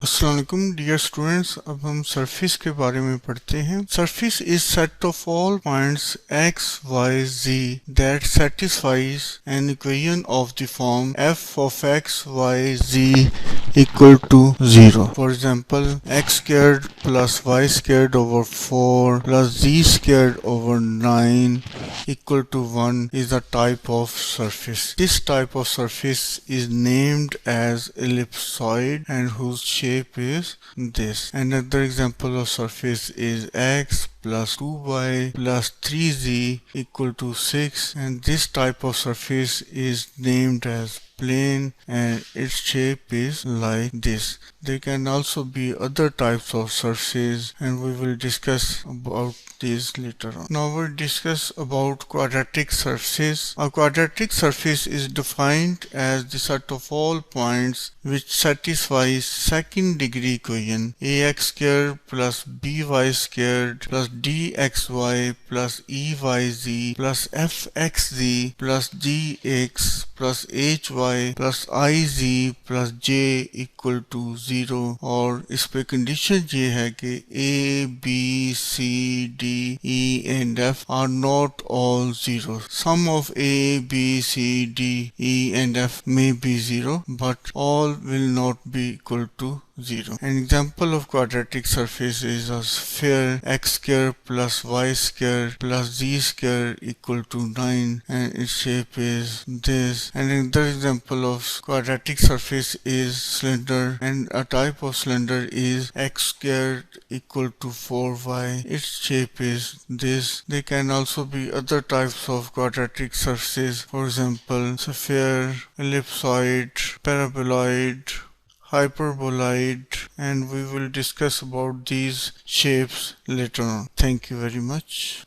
अस्सलाम वालेकुम dear students. अब हम सरफेस के बारे में पढ़ते हैं। Surface is set of all points x y z that satisfies an equation of the form f of x y z equal to 0. For example, x squared plus y squared over 4 plus z squared over 9 equal to 1 is a type of surface. This type of surface is named as ellipsoid and whose shape is this. Another example of surface is x plus 2y plus 3z equal to 6, and this type of surface is named as plane and its shape is like this. There can also be other types of surfaces and we will discuss about these later on. Now we'll discuss about quadratic surfaces. A quadratic surface is defined as the set of all points which satisfies second degree equation ax squared plus by squared plus dxy plus eyz plus fxz plus gx plus hy plus iz plus j equal to 0। और इस पे condition ये है कि a b c d e and f are not all 0. Sum of a b c d e and f may be 0 but all will not be equal to 0. An example of quadratic surface is a sphere x square plus y square plus z square equal to 9 and its shape is this. And another example of quadratic surface is cylinder, and a type of cylinder is x squared equal to 4y. Its shape is this. There can also be other types of quadratic surfaces, for example sphere, ellipsoid, paraboloid, hyperboloid, and we will discuss about these shapes later on. Thank you very much.